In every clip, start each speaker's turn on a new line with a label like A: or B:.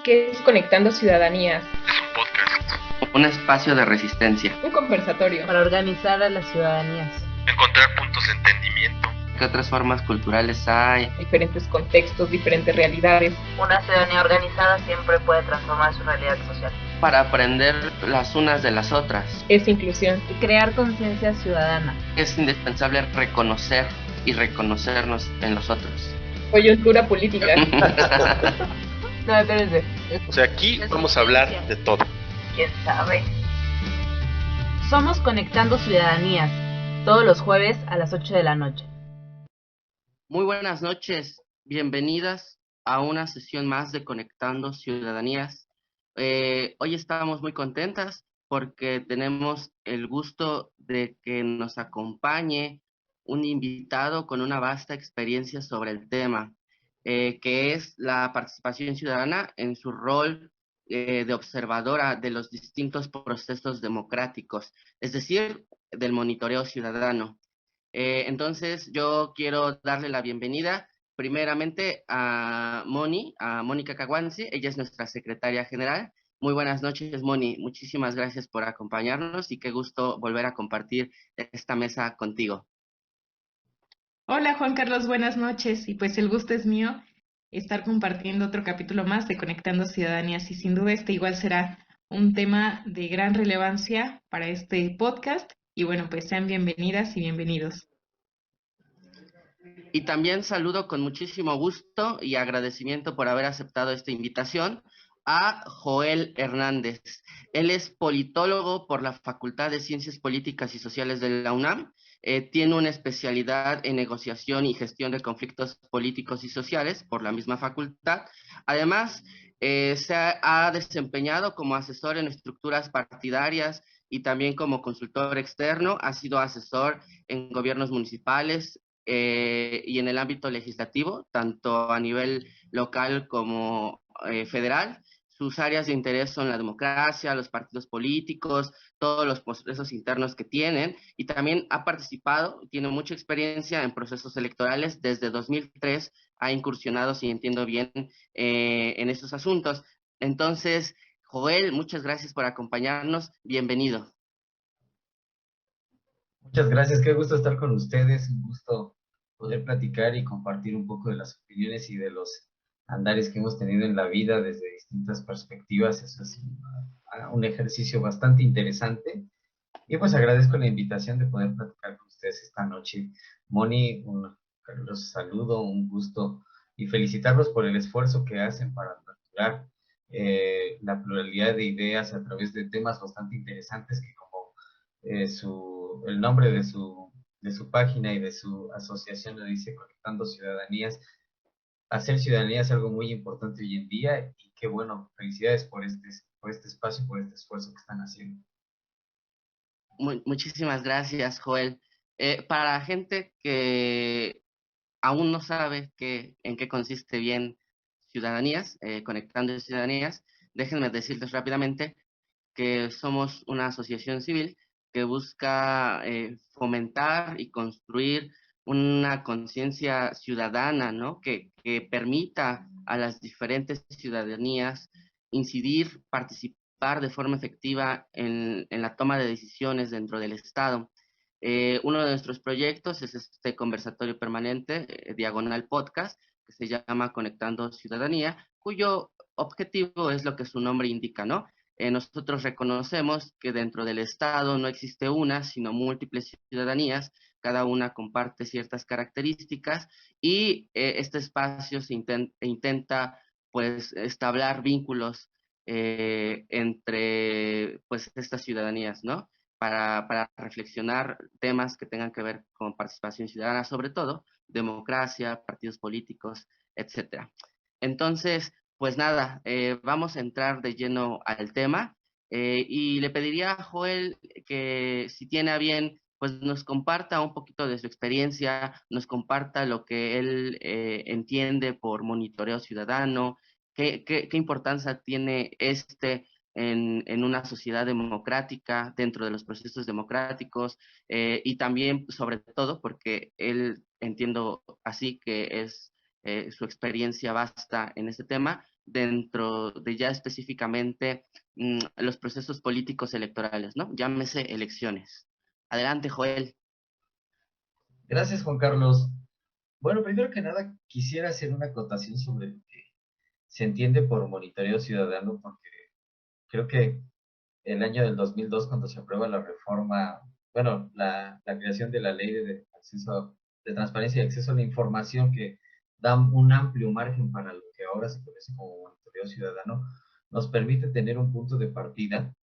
A: ¿Qué es Conectando Ciudadanías?
B: Es un podcast.
C: Un espacio de resistencia.
A: Un conversatorio
D: para organizar a las ciudadanías.
B: Encontrar puntos de entendimiento.
C: ¿Qué otras formas culturales hay?
A: Diferentes contextos, diferentes realidades.
D: Una ciudadanía organizada siempre puede transformar su realidad social.
C: Para aprender las unas de las otras.
A: Es inclusión.
D: Y crear conciencia ciudadana.
C: Es indispensable reconocer y reconocernos en los otros.
A: Coyuntura política.
D: No, espérense.
B: O sea, aquí vamos a hablar de todo.
D: ¿Quién sabe? Somos Conectando Ciudadanías, todos los jueves a las 8 de la noche.
C: Muy buenas noches, bienvenidas a una sesión más de Conectando Ciudadanías. Hoy estamos muy contentas porque tenemos el gusto de que nos acompañe un invitado con una vasta experiencia sobre el tema, que es la participación ciudadana en su rol de observadora de los distintos procesos democráticos, es decir, del monitoreo ciudadano. Entonces yo quiero darle la bienvenida primeramente a Mónica Caguanzi. Ella es nuestra secretaria general. Muy buenas noches, Moni. Muchísimas gracias por acompañarnos y qué gusto volver a compartir esta mesa contigo.
E: Hola Juan Carlos, buenas noches. Y pues el gusto es mío estar compartiendo otro capítulo más de Conectando Ciudadanías y sin duda este igual será un tema de gran relevancia para este podcast. Y bueno, pues sean bienvenidas y bienvenidos.
C: Y también saludo con muchísimo gusto y agradecimiento por haber aceptado esta invitación a Joel Hernández. Él es politólogo por la Facultad de Ciencias Políticas y Sociales de la UNAM. Tiene una especialidad en negociación y gestión de conflictos políticos y sociales por la misma facultad. Además, se ha desempeñado como asesor en estructuras partidarias y también como consultor externo. Ha sido asesor en gobiernos municipales y en el ámbito legislativo, tanto a nivel local como federal. Sus áreas de interés son la democracia, los partidos políticos, todos los procesos internos que tienen, y también ha participado, tiene mucha experiencia en procesos electorales. Desde 2003 ha incursionado, si entiendo bien, en estos asuntos. Entonces, Joel, muchas gracias por acompañarnos. Bienvenido.
F: Muchas gracias, qué gusto estar con ustedes, un gusto poder platicar y compartir un poco de las opiniones y de los andares que hemos tenido en la vida desde distintas perspectivas. Eso es un ejercicio bastante interesante. Y pues agradezco la invitación de poder platicar con ustedes esta noche. Moni, un caluroso saludo, un gusto y felicitarlos por el esfuerzo que hacen para capturar la pluralidad de ideas a través de temas bastante interesantes que como el nombre de su página y de su asociación lo dice, Conectando Ciudadanías. Hacer ciudadanía es algo muy importante hoy en día y qué bueno, felicidades por este espacio, por este esfuerzo que están haciendo.
C: Muchísimas gracias, Joel. Para la gente que aún no sabe en qué consiste bien Ciudadanías, Conectando Ciudadanías, déjenme decirles rápidamente que somos una asociación civil que busca fomentar y construir una conciencia ciudadana, ¿no? Que permita a las diferentes ciudadanías incidir, participar de forma efectiva en la toma de decisiones dentro del Estado. Uno de nuestros proyectos es este conversatorio permanente, Diagonal Podcast, que se llama Conectando Ciudadanía, cuyo objetivo es lo que su nombre indica, ¿no? Nosotros reconocemos que dentro del Estado no existe una, sino múltiples ciudadanías, cada una comparte ciertas características y este espacio intenta pues establecer vínculos entre pues estas ciudadanías, ¿no? Para reflexionar temas que tengan que ver con participación ciudadana, sobre todo democracia, partidos políticos, etcétera. Entonces, pues nada, vamos a entrar de lleno al tema y le pediría a Joel que si tiene a bien, pues nos comparta un poquito de su experiencia, nos comparta lo que él entiende por monitoreo ciudadano, qué importancia tiene en una sociedad democrática, dentro de los procesos democráticos, y también, sobre todo, porque él entiendo así que es su experiencia vasta en este tema, dentro de ya específicamente los procesos políticos electorales, ¿no? Llámese elecciones. Adelante, Joel.
F: Gracias, Juan Carlos. Bueno, primero que nada, quisiera hacer una acotación sobre lo que se entiende por monitoreo ciudadano, porque creo que el año del 2002, cuando se aprueba la reforma, bueno, la creación de la ley de acceso, de transparencia y acceso a la información, que da un amplio margen para lo que ahora se conoce como monitoreo ciudadano, nos permite tener un punto de partida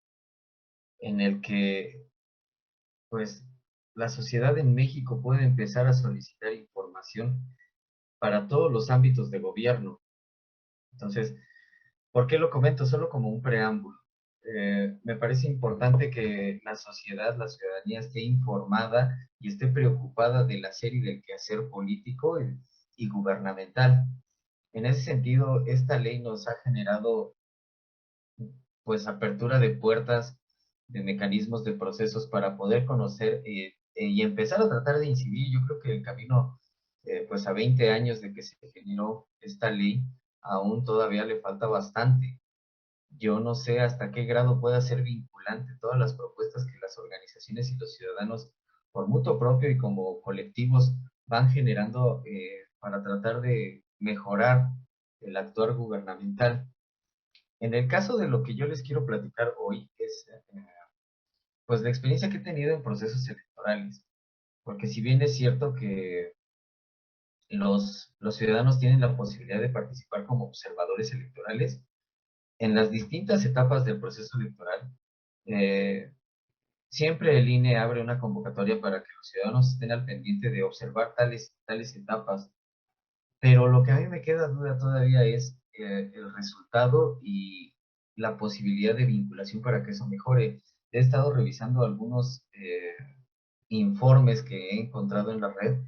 F: en el que, pues, la sociedad en México puede empezar a solicitar información para todos los ámbitos de gobierno. Entonces, ¿por qué lo comento? Solo como un preámbulo. Me parece importante que la sociedad, la ciudadanía esté informada y esté preocupada del hacer y del quehacer político y gubernamental. En ese sentido, esta ley nos ha generado, pues, apertura de puertas, de mecanismos, de procesos para poder conocer y empezar a tratar de incidir. Yo creo que el camino, pues, a 20 años de que se generó esta ley, aún todavía le falta bastante. Yo no sé hasta qué grado pueda ser vinculante todas las propuestas que las organizaciones y los ciudadanos, por mutuo propio y como colectivos, van generando para tratar de mejorar el actuar gubernamental. En el caso de lo que yo les quiero platicar hoy es pues la experiencia que he tenido en procesos electorales, porque si bien es cierto que los ciudadanos tienen la posibilidad de participar como observadores electorales, en las distintas etapas del proceso electoral, eh, siempre el INE abre una convocatoria para que los ciudadanos estén al pendiente de observar tales etapas, pero lo que a mí me queda duda todavía es el resultado y la posibilidad de vinculación para que eso mejore. He estado revisando algunos informes que he encontrado en la red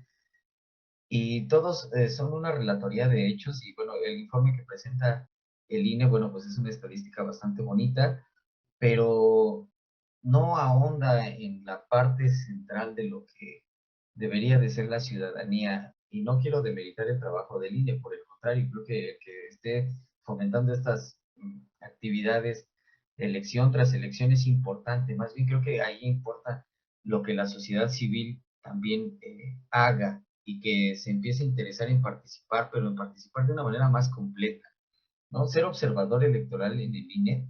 F: y todos son una relatoría de hechos y bueno, el informe que presenta el INE, bueno, pues es una estadística bastante bonita, pero no ahonda en la parte central de lo que debería de ser la ciudadanía. Y no quiero demeritar el trabajo del INE, por el contrario, creo que esté fomentando estas actividades elección tras elección es importante. Más bien creo que ahí importa lo que la sociedad civil también haga y que se empiece a interesar en participar, pero en participar de una manera más completa, ¿no? Ser observador electoral en el INE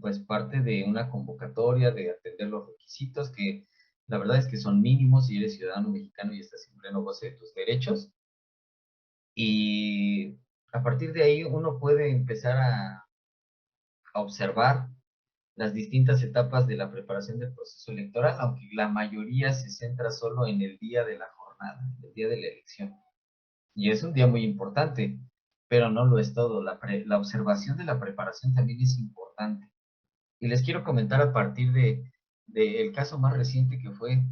F: pues parte de una convocatoria, de atender los requisitos que la verdad es que son mínimos si eres ciudadano mexicano y estás en pleno goce de tus derechos. Y a partir de ahí uno puede empezar a observar las distintas etapas de la preparación del proceso electoral, aunque la mayoría se centra solo en el día de la jornada, el día de la elección. Y es un día muy importante, pero no lo es todo. La observación de la preparación también es importante. Y les quiero comentar a partir de el caso más reciente que fue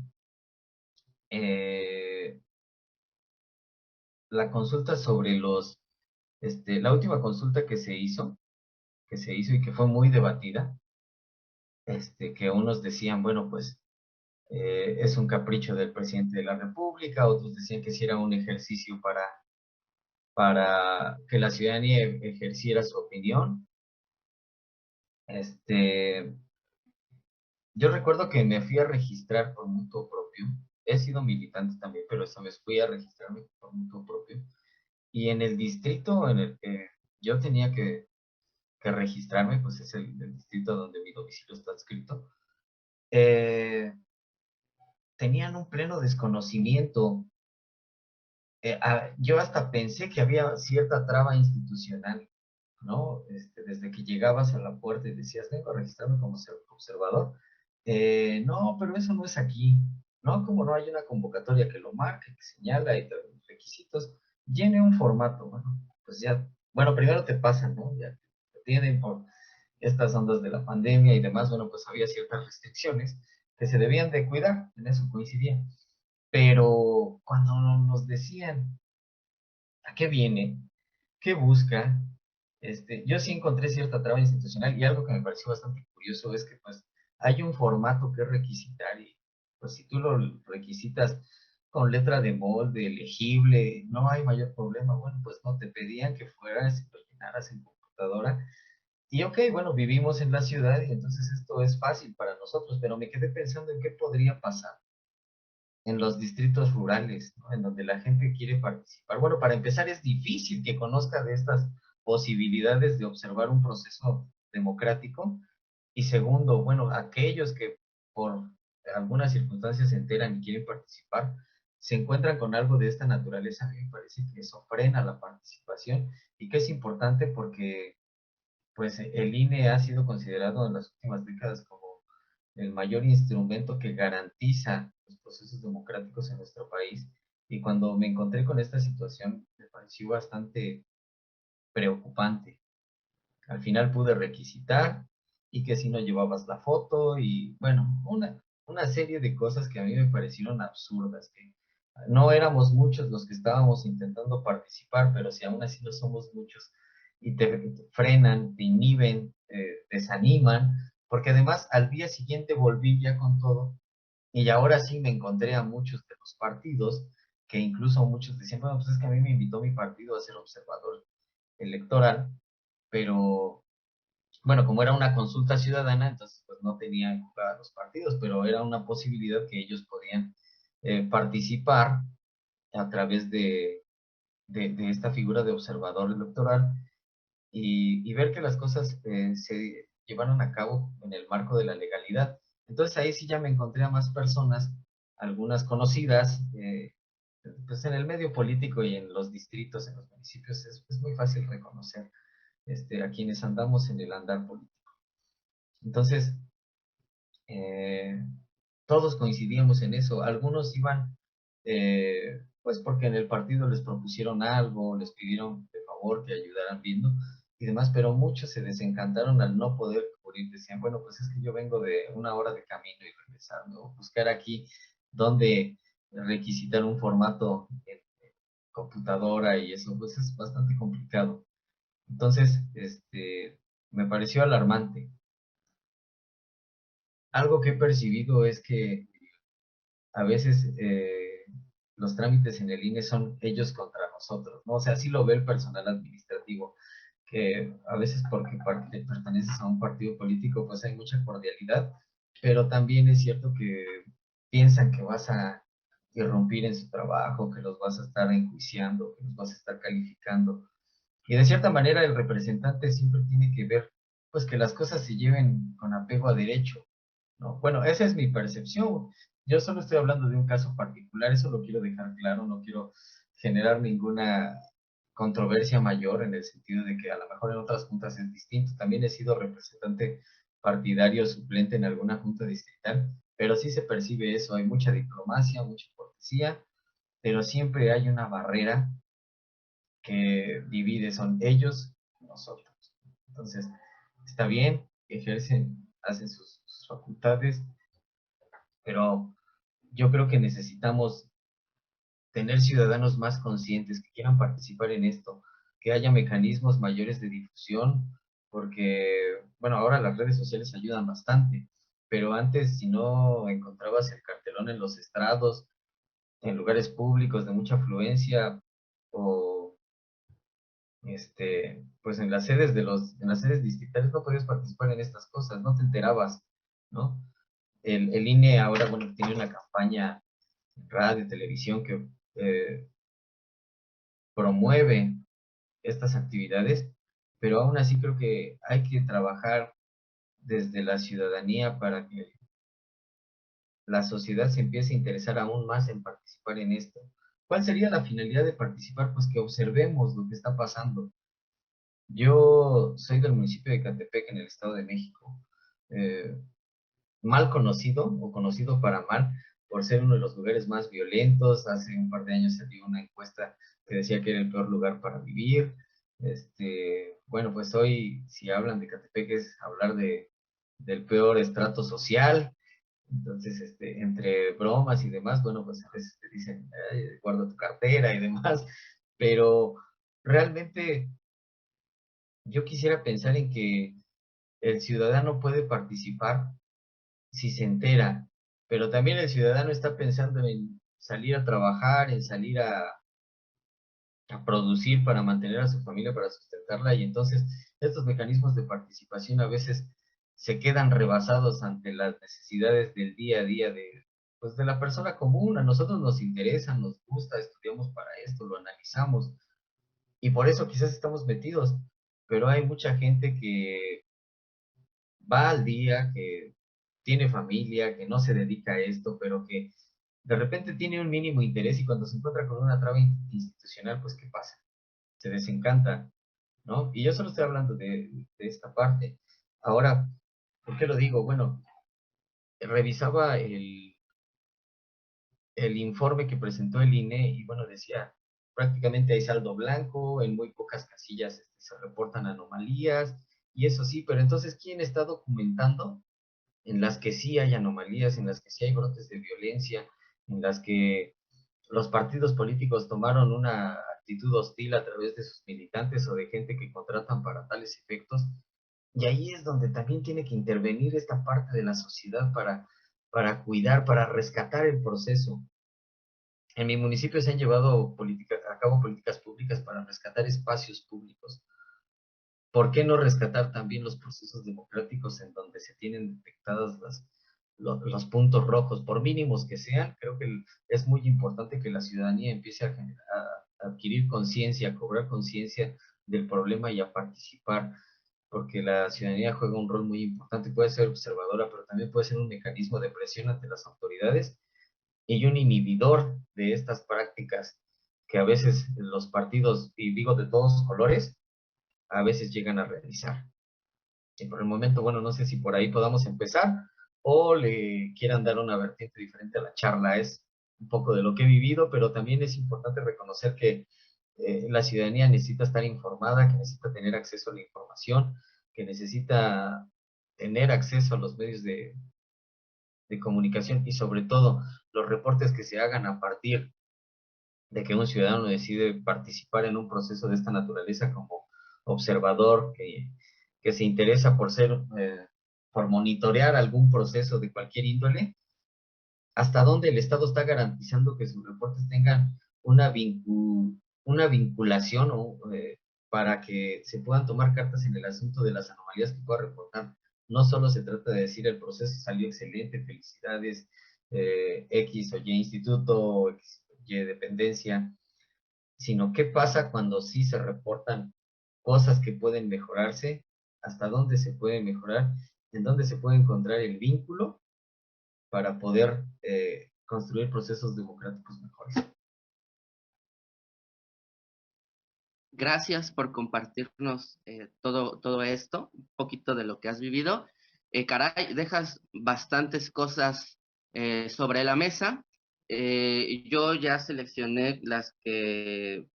F: eh, la consulta sobre la última consulta que se hizo y que fue muy debatida, que unos decían, bueno, pues es un capricho del presidente de la República, otros decían que si era un ejercicio para que la ciudadanía ejerciera su opinión. Este, Yo recuerdo que me fui a registrar por mutuo propio. He sido militante también, pero esta vez fui a registrarme por mutuo propio. Y en el distrito en el que yo tenía que registrarme, pues es el distrito donde mi domicilio está adscrito, eh, tenían un pleno desconocimiento. Yo hasta pensé que había cierta traba institucional, ¿no? Desde que llegabas a la puerta y decías, vengo a registrarme como observador. No, pero eso no es aquí. No, como no hay una convocatoria que lo marque, que señala y los requisitos, llene un formato. Bueno, pues ya, bueno, primero te pasan, ¿no? Ya te tienen por estas ondas de la pandemia y demás, bueno, pues había ciertas restricciones que se debían de cuidar, en eso coincidía. Pero cuando nos decían a qué viene, qué busca, yo sí encontré cierta traba institucional y algo que me pareció bastante curioso es que pues hay un formato que requisitar y pues si tú lo requisitas con letra de molde, legible, no hay mayor problema. Bueno, pues no te pedían que fuera ese llenaras en computadora. Y ok, bueno, vivimos en la ciudad y entonces esto es fácil para nosotros, pero me quedé pensando en qué podría pasar en los distritos rurales, ¿no? En donde la gente quiere participar. Bueno, para empezar, es difícil que conozca de estas posibilidades de observar un proceso democrático. Y segundo, bueno, aquellos que por algunas circunstancias se enteran y quieren participar, se encuentran con algo de esta naturaleza. A mí me parece que eso frena la participación y que es importante porque pues el INE ha sido considerado en las últimas décadas como el mayor instrumento que garantiza los procesos democráticos en nuestro país. Y cuando me encontré con esta situación, me pareció bastante preocupante. Al final pude requisitar y que si no llevabas la foto y bueno, una serie de cosas que a mí me parecieron absurdas, que no éramos muchos los que estábamos intentando participar, pero si aún así no somos muchos y te frenan, te inhiben, desaniman, porque además al día siguiente volví ya con todo y ahora sí me encontré a muchos de los partidos que incluso muchos decían, bueno, pues es que a mí me invitó mi partido a ser observador electoral, pero bueno, como era una consulta ciudadana, entonces pues no tenían a los partidos, pero era una posibilidad que ellos podían participar a través de esta figura de observador electoral y ver que las cosas se llevaron a cabo en el marco de la legalidad. Entonces ahí sí ya me encontré a más personas, algunas conocidas, pues en el medio político y en los distritos, en los municipios, es muy fácil reconocer a quienes andamos en el andar político. Entonces, eh, todos coincidíamos en eso. Algunos iban, pues porque en el partido les propusieron algo, les pidieron de favor que ayudaran viendo y demás, pero muchos se desencantaron al no poder cubrir. Decían, bueno, pues es que yo vengo de una hora de camino y regresar, ¿no? Buscar aquí donde requisitar un formato en computadora y eso, pues es bastante complicado. Entonces, me pareció alarmante. Algo que he percibido es que a veces los trámites en el INE son ellos contra nosotros, ¿no? O sea, así lo ve el personal administrativo, que a veces porque perteneces a un partido político, pues hay mucha cordialidad, pero también es cierto que piensan que vas a irrumpir en su trabajo, que los vas a estar enjuiciando, que los vas a estar calificando. Y de cierta manera el representante siempre tiene que ver, pues que las cosas se lleven con apego a derecho, ¿no? Bueno, esa es mi percepción. Yo solo estoy hablando de un caso particular, eso lo quiero dejar claro, no quiero generar ninguna controversia mayor en el sentido de que a lo mejor en otras juntas es distinto. También he sido representante partidario suplente en alguna junta distrital, pero sí se percibe eso, hay mucha diplomacia, mucha cortesía, pero siempre hay una barrera que divide, son ellos y nosotros. Entonces, está bien, ejercen, hacen sus facultades, pero yo creo que necesitamos tener ciudadanos más conscientes que quieran participar en esto, que haya mecanismos mayores de difusión, porque, bueno, ahora las redes sociales ayudan bastante, pero antes si no encontrabas el cartelón en los estrados, en lugares públicos de mucha afluencia, o pues en las sedes distritales no podías participar en estas cosas, no te enterabas, ¿no? El INE ahora, bueno, tiene una campaña en radio, televisión que promueve estas actividades, pero aún así creo que hay que trabajar desde la ciudadanía para que la sociedad se empiece a interesar aún más en participar en esto. ¿Cuál sería la finalidad de participar? Pues que observemos lo que está pasando. Yo soy del municipio de Catepec, en el Estado de México, eh, mal conocido o conocido para mal por ser uno de los lugares más violentos. Hace un par de años salió una encuesta que decía que era el peor lugar para vivir. Bueno, pues hoy si hablan de Catepec es hablar del peor estrato social. Entonces, entre bromas y demás, bueno, pues a veces te dicen, "Ay, guarda tu cartera" y demás, pero realmente yo quisiera pensar en que el ciudadano puede participar si se entera, pero también el ciudadano está pensando en salir a trabajar, en salir a producir para mantener a su familia, para sustentarla, y entonces estos mecanismos de participación a veces se quedan rebasados ante las necesidades del día a día pues de la persona común. A nosotros nos interesa, nos gusta, estudiamos para esto, lo analizamos, y por eso quizás estamos metidos, pero hay mucha gente que va al día, que tiene familia, que no se dedica a esto, pero que de repente tiene un mínimo interés y cuando se encuentra con una traba institucional, pues ¿qué pasa? Se desencanta, ¿no? Y yo solo estoy hablando de esta parte. Ahora, ¿por qué lo digo? Bueno, revisaba el informe que presentó el INE y bueno, decía, prácticamente hay saldo blanco, en muy pocas casillas se reportan anomalías, y eso sí, pero entonces, ¿quién está documentando en las que sí hay anomalías, en las que sí hay brotes de violencia, en las que los partidos políticos tomaron una actitud hostil a través de sus militantes o de gente que contratan para tales efectos? Y ahí es donde también tiene que intervenir esta parte de la sociedad para cuidar, para rescatar el proceso. En mi municipio se han llevado a cabo políticas públicas para rescatar espacios públicos. ¿Por qué no rescatar también los procesos democráticos en donde se tienen detectados los puntos rojos, por mínimos que sean? Creo que es muy importante que la ciudadanía empiece a adquirir conciencia, a cobrar conciencia del problema y a participar, porque la ciudadanía juega un rol muy importante. Puede ser observadora, pero también puede ser un mecanismo de presión ante las autoridades y un inhibidor de estas prácticas que a veces los partidos, y digo de todos colores, a veces llegan a realizar. Y por el momento, bueno, no sé si por ahí podamos empezar o le quieran dar una vertiente diferente a la charla. Es un poco de lo que he vivido, pero también es importante reconocer que la ciudadanía necesita estar informada, que necesita tener acceso a la información, que necesita tener acceso a los medios de comunicación y sobre todo los reportes que se hagan a partir de que un ciudadano decide participar en un proceso de esta naturaleza como observador, que se interesa por monitorear algún proceso de cualquier índole. ¿Hasta dónde el Estado está garantizando que sus reportes tengan una vinculación para que se puedan tomar cartas en el asunto de las anomalías que pueda reportar? No solo se trata de decir el proceso salió excelente, felicidades, X o Y instituto, X o Y dependencia, sino qué pasa cuando sí se reportan cosas que pueden mejorarse, hasta dónde se puede mejorar, en dónde se puede encontrar el vínculo para poder construir procesos democráticos mejores.
C: Gracias por compartirnos todo esto, un poquito de lo que has vivido. Caray, dejas bastantes cosas sobre la mesa. Yo ya seleccioné las que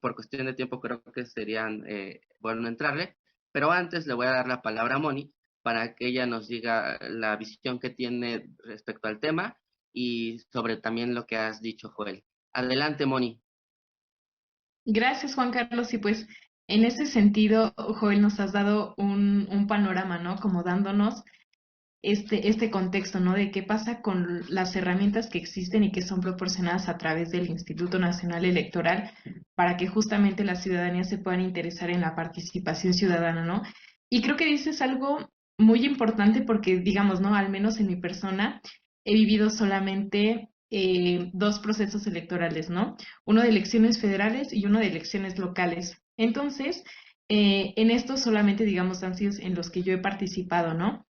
C: por cuestión de tiempo creo que serían bueno entrarle, pero antes le voy a dar la palabra a Moni para que ella nos diga la visión que tiene respecto al tema y sobre también lo que has dicho, Joel. Adelante, Moni.
E: Gracias, Juan Carlos. Y pues en ese sentido, Joel, nos has dado un panorama, ¿no? Como dándonos este contexto, ¿no? De qué pasa con las herramientas que existen y que son proporcionadas a través del Instituto Nacional Electoral para que justamente la ciudadanía se puedan interesar en la participación ciudadana, ¿no? Y creo que dices algo muy importante porque, digamos, ¿no? Al menos en mi persona he vivido solamente dos procesos electorales, ¿no? Uno de elecciones federales y uno de elecciones locales. Entonces, en estos solamente, digamos, han sido en los que yo he participado, ¿no?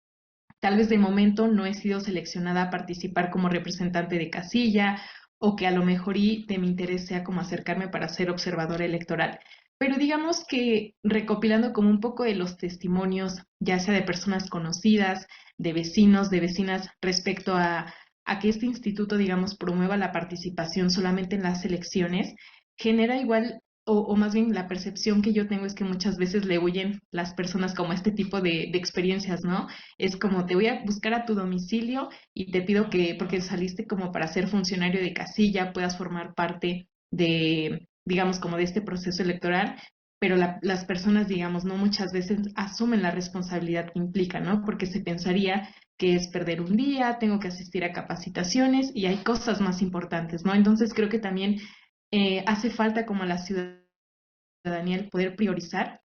E: Tal vez de momento no he sido seleccionada a participar como representante de casilla o que a lo mejor y de mi interés sea como acercarme para ser observadora electoral. Pero digamos que recopilando como un poco de los testimonios, ya sea de personas conocidas, de vecinos, de vecinas, respecto a que este instituto, digamos, promueva la participación solamente en las elecciones, genera igual o más bien la percepción que yo tengo es que muchas veces le huyen las personas como a este tipo de experiencias, ¿no? Es como te voy a buscar a tu domicilio y te pido que, porque saliste como para ser funcionario de casilla, puedas formar parte de, digamos, como de este proceso electoral, pero las personas, digamos, no muchas veces asumen la responsabilidad que implica, ¿no? Porque se pensaría que es perder un día, tengo que asistir a capacitaciones y hay cosas más importantes, ¿no? Entonces creo que también hace falta como a la ciudadanía el poder priorizar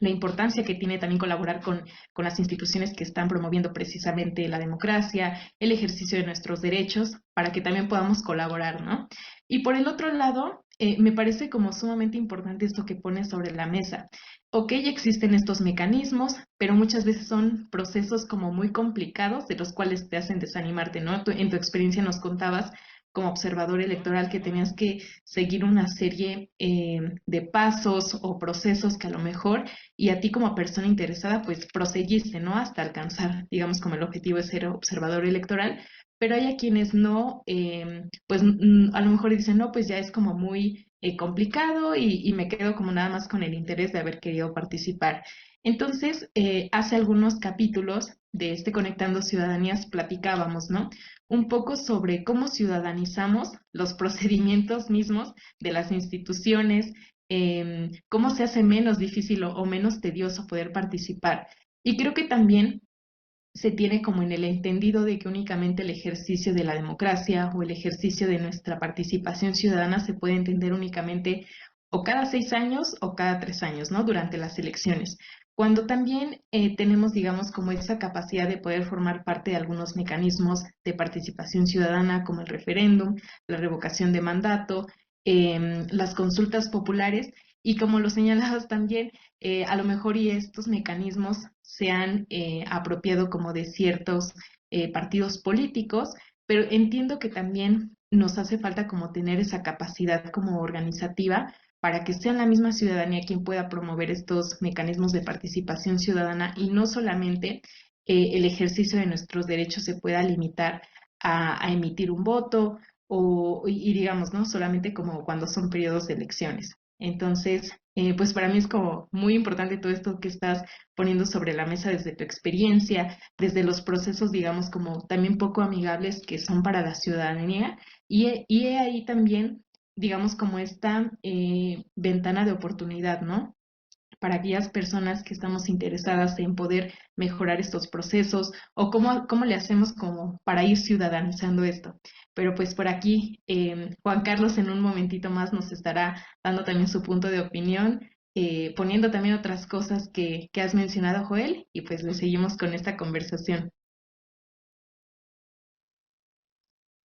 E: la importancia que tiene también colaborar con las instituciones que están promoviendo precisamente la democracia, el ejercicio de nuestros derechos, para que también podamos colaborar, ¿no? Y por el otro lado, me parece como sumamente importante esto que pones sobre la mesa. Ok, existen estos mecanismos, pero muchas veces son procesos como muy complicados de los cuales te hacen desanimarte, ¿no? En tu experiencia nos contabas como observador electoral que tenías que seguir una serie de pasos o procesos que a lo mejor y a ti como persona interesada pues proseguiste, ¿no? Hasta alcanzar, digamos, como el objetivo de ser observador electoral, pero hay a quienes no, pues a lo mejor dicen, no, pues ya es como muy complicado y me quedo como nada más con el interés de haber querido participar. Entonces, hace algunos capítulos de este Conectando Ciudadanías platicábamos, ¿no? Un poco sobre cómo ciudadanizamos los procedimientos mismos de las instituciones, cómo se hace menos difícil o menos tedioso poder participar. Y creo que también se tiene como en el entendido de que únicamente el ejercicio de la democracia o el ejercicio de nuestra participación ciudadana se puede entender únicamente o cada 6 años o cada 3 años, ¿no? Durante las elecciones. Cuando también tenemos, digamos, como esa capacidad de poder formar parte de algunos mecanismos de participación ciudadana, como el referéndum, la revocación de mandato, las consultas populares, y como lo señalabas también, a lo mejor y estos mecanismos se han apropiado como de ciertos partidos políticos, pero entiendo que también nos hace falta como tener esa capacidad como organizativa para que sea la misma ciudadanía quien pueda promover estos mecanismos de participación ciudadana y no solamente el ejercicio de nuestros derechos se pueda limitar a emitir un voto y digamos, ¿no? Solamente como cuando son periodos de elecciones. Entonces, pues para mí es como muy importante todo esto que estás poniendo sobre la mesa desde tu experiencia, desde los procesos, digamos, como también poco amigables que son para la ciudadanía, y he ahí también, digamos, como esta ventana de oportunidad, ¿no? Para aquellas personas que estamos interesadas en poder mejorar estos procesos o cómo le hacemos como para ir ciudadanizando esto. Pero pues por aquí Juan Carlos en un momentito más nos estará dando también su punto de opinión, poniendo también otras cosas que has mencionado, Joel, y pues le seguimos con esta conversación.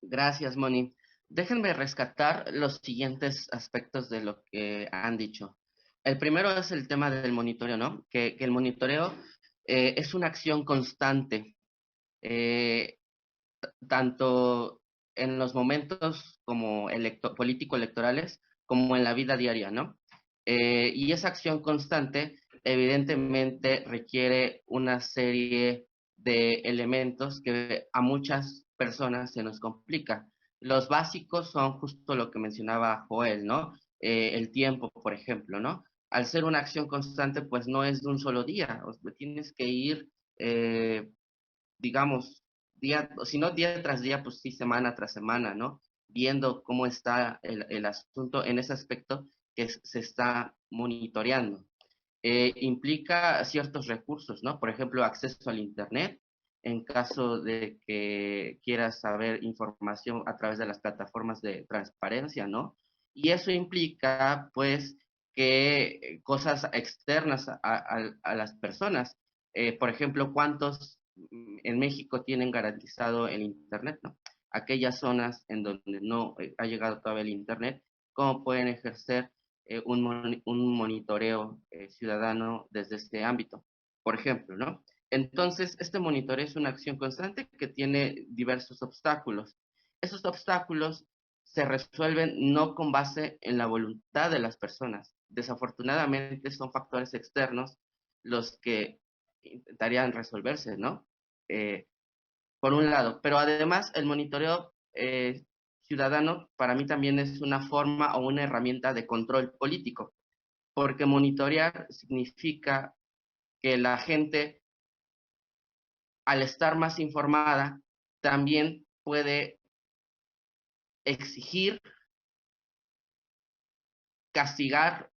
C: Gracias, Moni. Déjenme rescatar los siguientes aspectos de lo que han dicho. El primero es el tema del monitoreo, ¿no? Que el monitoreo es una acción constante, eh, tanto en los momentos como político-electorales, como en la vida diaria, ¿no? Y esa acción constante evidentemente requiere una serie de elementos que a muchas personas se nos complica. Los básicos son justo lo que mencionaba Joel, ¿no? El tiempo, por ejemplo, ¿no? Al ser una acción constante, pues no es de un solo día, o sea, tienes que ir, digamos, día, si no día tras día, pues sí, semana tras semana, ¿no? Viendo cómo está el asunto en ese aspecto que se está monitoreando. Implica ciertos recursos, ¿no? Por ejemplo, acceso al Internet, en caso de que quieras saber información a través de las plataformas de transparencia, ¿no? Y eso implica, pues, que cosas externas a las personas, por ejemplo, cuántos en México tienen garantizado el Internet, ¿no? Aquellas zonas en donde no ha llegado todavía el Internet, cómo pueden ejercer un monitoreo ciudadano desde este ámbito, por ejemplo, ¿no? Entonces, este monitoreo es una acción constante que tiene diversos obstáculos. Esos obstáculos se resuelven no con base en la voluntad de las personas. Desafortunadamente son factores externos los que intentarían resolverse, ¿no? Eh, por un lado, pero además el monitoreo ciudadano para mí también es una forma o una herramienta de control político, porque monitorear significa que la gente, al estar más informada, también puede exigir, castigar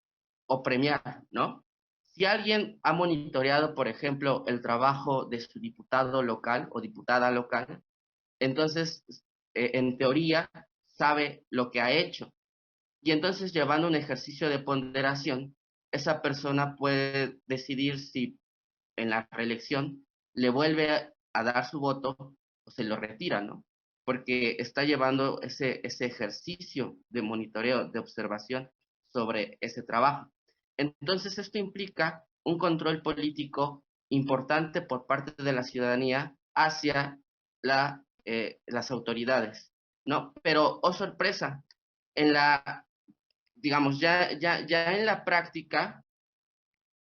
C: o premiar, ¿no? Si alguien ha monitoreado, por ejemplo, el trabajo de su diputado local o diputada local, entonces, en teoría, sabe lo que ha hecho. y entonces llevando un ejercicio de ponderación, esa persona puede decidir si en la reelección le vuelve a dar su voto o se lo retira, ¿no? Porque está llevando ese ejercicio de monitoreo, de observación sobre ese trabajo. Entonces, esto implica un control político importante por parte de la ciudadanía hacia las autoridades, ¿no? Pero, oh sorpresa, en digamos, ya en la práctica,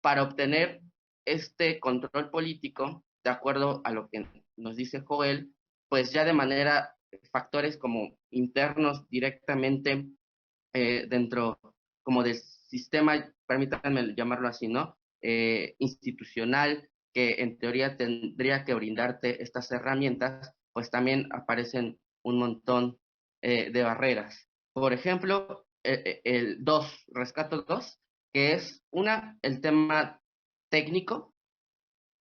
C: para obtener este control político, de acuerdo a lo que nos dice Joel, pues ya de manera, factores como internos directamente dentro como del sistema, permítanme llamarlo así, ¿no? Institucional, que en teoría tendría que brindarte estas herramientas, pues también aparecen un montón de barreras. Por ejemplo, rescato dos, que es el tema técnico,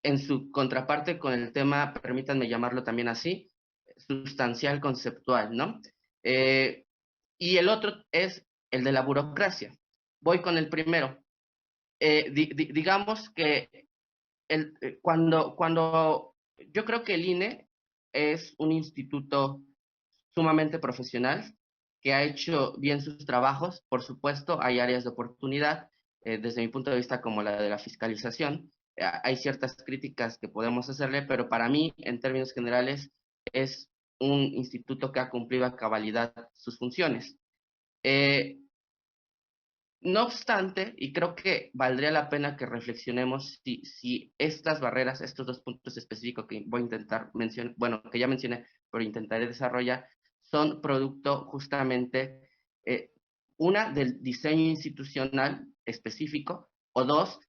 C: en su contraparte con el tema, permítanme llamarlo también así, sustancial conceptual, ¿no? Y el otro es el de la burocracia. Voy con el primero. Digamos que cuando yo creo que el INE es un instituto sumamente profesional que ha hecho bien sus trabajos. Por supuesto, hay áreas de oportunidad, desde mi punto de vista, como la de la fiscalización. Hay ciertas críticas que podemos hacerle, pero para mí, en términos generales, es un instituto que ha cumplido a cabalidad sus funciones. No obstante, y creo que valdría la pena que reflexionemos si estas barreras, estos dos puntos específicos que voy a intentar mencionar, bueno, que ya mencioné, pero intentaré desarrollar, son producto justamente, una, del diseño institucional específico, o dos,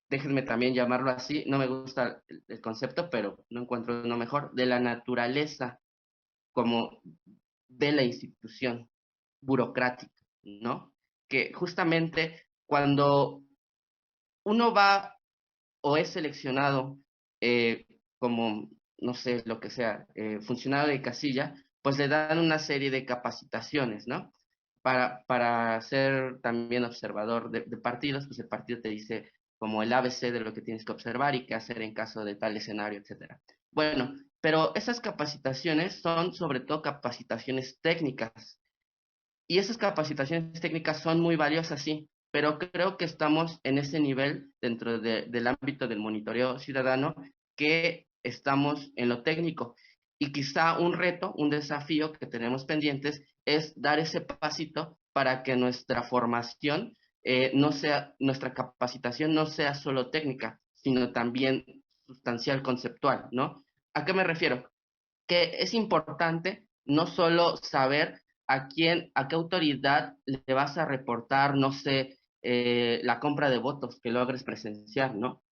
C: déjenme también llamarlo así, no me gusta el concepto, pero no encuentro uno mejor, de la naturaleza como de la institución burocrática, ¿no? Que justamente cuando uno va o es seleccionado como, no sé, lo que sea, funcionario de casilla, pues le dan una serie de capacitaciones, ¿no? Para ser también observador de partidos, pues el partido te dice como el ABC de lo que tienes que observar y qué hacer en caso de tal escenario, etcétera. Bueno, pero esas capacitaciones son sobre todo capacitaciones técnicas, y esas capacitaciones técnicas son muy valiosas, sí, pero creo que estamos en ese nivel dentro del ámbito del monitoreo ciudadano, que estamos en lo técnico. Y quizá un reto, un desafío que tenemos pendientes es dar ese pasito para que nuestra formación no sea, nuestra capacitación no sea solo técnica, sino también sustancial conceptual, ¿no? ¿A qué me refiero? Que es importante no solo saber a qué autoridad le vas a reportar, no sé, la compra de votos que logres presenciar, ¿no?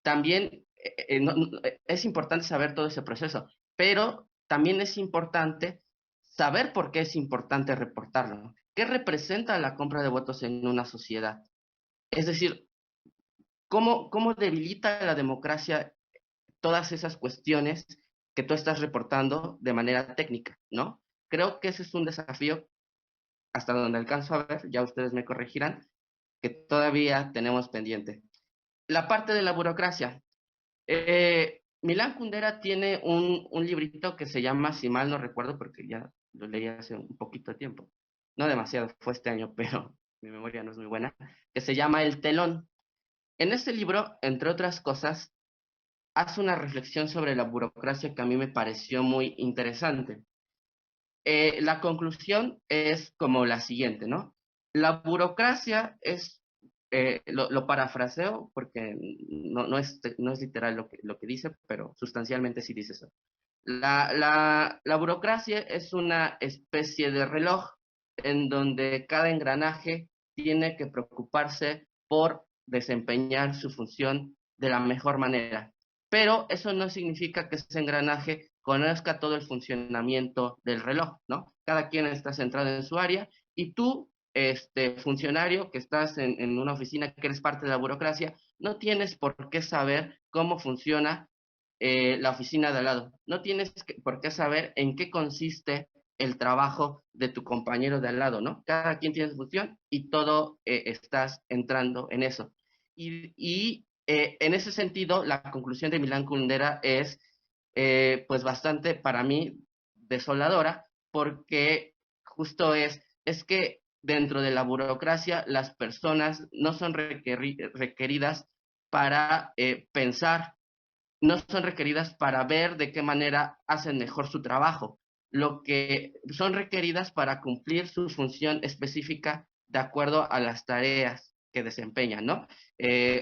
C: También es importante saber todo ese proceso, pero también es importante saber por qué es importante reportarlo, ¿no? ¿Qué representa la compra de votos en una sociedad? Es decir, ¿cómo debilita la democracia todas esas cuestiones que tú estás reportando de manera técnica, ¿no? Creo que ese es un desafío, hasta donde alcanzo a ver, ya ustedes me corregirán, que todavía tenemos pendiente. La parte de la burocracia. Milán Kundera tiene un librito que se llama, si mal no recuerdo, porque ya lo leí hace un poquito de tiempo, no demasiado, fue este año, pero mi memoria no es muy buena, que se llama El Telón. En este libro, entre otras cosas, hace una reflexión sobre la burocracia que a mí me pareció muy interesante. La conclusión es como la siguiente, ¿no? La burocracia es, lo parafraseo porque no es literal lo que dice, pero sustancialmente sí dice eso. La burocracia es una especie de reloj en donde cada engranaje tiene que preocuparse por desempeñar su función de la mejor manera. Pero eso no significa que ese engranaje conozca todo el funcionamiento del reloj, ¿no? Cada quien está centrado en su área y tú, funcionario que estás en una oficina que eres parte de la burocracia, no tienes por qué saber cómo funciona la oficina de al lado. No tienes por qué saber en qué consiste el trabajo de tu compañero de al lado, ¿no? Cada quien tiene su función y todo estás entrando en eso. En ese sentido, la conclusión de Milán Kundera es, pues, bastante, para mí, desoladora, porque justo es que dentro de la burocracia las personas no son requeridas para pensar, no son requeridas para ver de qué manera hacen mejor su trabajo. Lo que son requeridas para cumplir su función específica de acuerdo a las tareas que desempeñan, ¿no?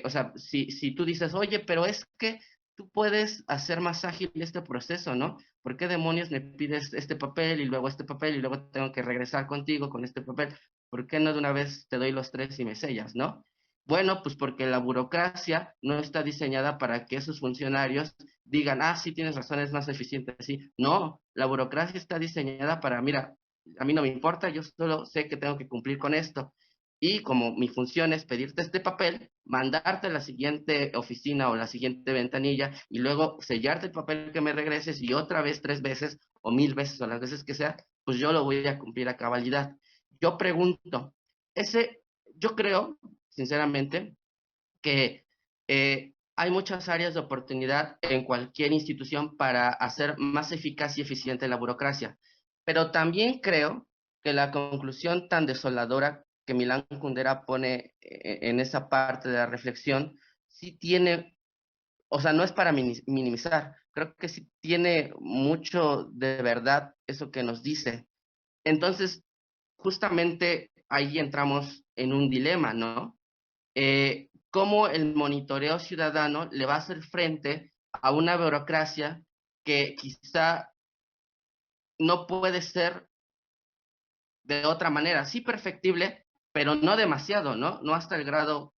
C: O sea, si tú dices, oye, pero es que tú puedes hacer más ágil este proceso, ¿no? ¿Por qué demonios me pides este papel y luego este papel y luego tengo que regresar contigo con este papel? ¿Por qué no de una vez te doy los tres y me sellas, ¿no? Bueno, pues porque la burocracia no está diseñada para que esos funcionarios digan, ah, sí, tienes razón, es más eficiente así. No, la burocracia está diseñada para, mira, a mí no me importa, yo solo sé que tengo que cumplir con esto. Y como mi función es pedirte este papel, mandarte a la siguiente oficina o la siguiente ventanilla y luego sellarte el papel que me regreses y otra vez 3 veces o 1000 veces o las veces que sea, pues yo lo voy a cumplir a cabalidad. Yo pregunto, yo creo, sinceramente, que hay muchas áreas de oportunidad en cualquier institución para hacer más eficaz y eficiente la burocracia, pero también creo que la conclusión tan desoladora que Milán Kundera pone en esa parte de la reflexión, sí tiene, o sea, no es para minimizar, creo que sí tiene mucho de verdad eso que nos dice. Entonces, justamente ahí entramos en un dilema, ¿no? Cómo el monitoreo ciudadano le va a hacer frente a una burocracia que quizá no puede ser de otra manera, sí perfectible, pero no demasiado, ¿no? No hasta el grado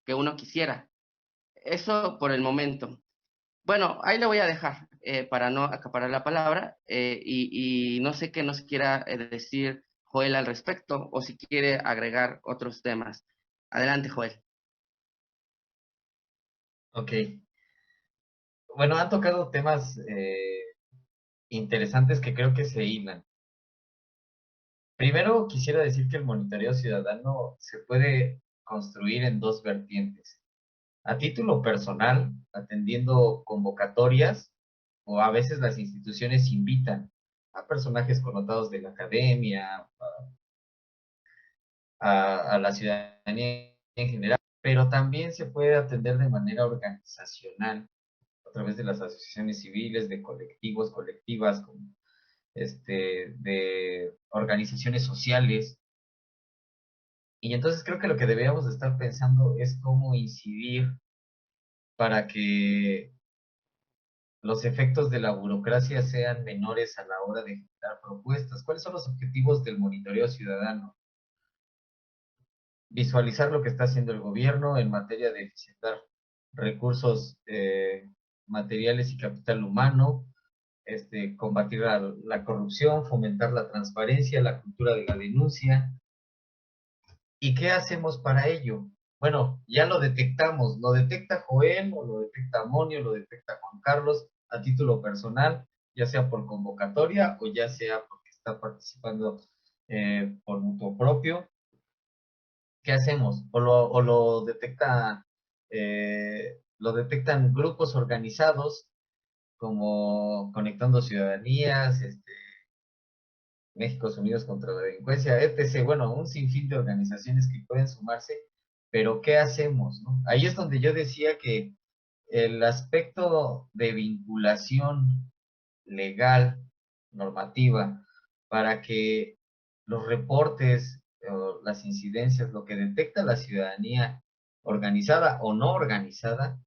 C: que uno quisiera. Eso por el momento. Bueno, ahí le voy a dejar para no acaparar la palabra y no sé qué nos quiera decir Joel al respecto o si quiere agregar otros temas. Adelante, Joel.
F: Ok. Bueno, han tocado temas interesantes que creo que se hilan. Primero, quisiera decir que el monitoreo ciudadano se puede construir en dos vertientes. A título personal, atendiendo convocatorias, o a veces las instituciones invitan a personajes connotados de la academia, a la ciudadanía en general, pero también se puede atender de manera organizacional a través de las asociaciones civiles, de colectivos, colectivas, de organizaciones sociales. Y entonces creo que lo que deberíamos de estar pensando es cómo incidir para que los efectos de la burocracia sean menores a la hora de generar propuestas. ¿Cuáles son los objetivos del monitoreo ciudadano? Visualizar lo que está haciendo el gobierno en materia de eficientar recursos materiales y capital humano, combatir la corrupción, fomentar la transparencia, la cultura de la denuncia. ¿Y qué hacemos para ello? Bueno, ya lo detectamos, lo detecta Joel, o lo detecta Monio, lo detecta Juan Carlos a título personal, ya sea por convocatoria o ya sea porque está participando por mutuo propio. ¿Qué hacemos? Lo detectan grupos organizados como Conectando Ciudadanías, México Unidos contra la Delincuencia, etc. Bueno, un sinfín de organizaciones que pueden sumarse, pero ¿qué hacemos, no? Ahí es donde yo decía que el aspecto de vinculación legal, normativa, para que los reportes, o las incidencias, lo que detecta la ciudadanía organizada o no organizada,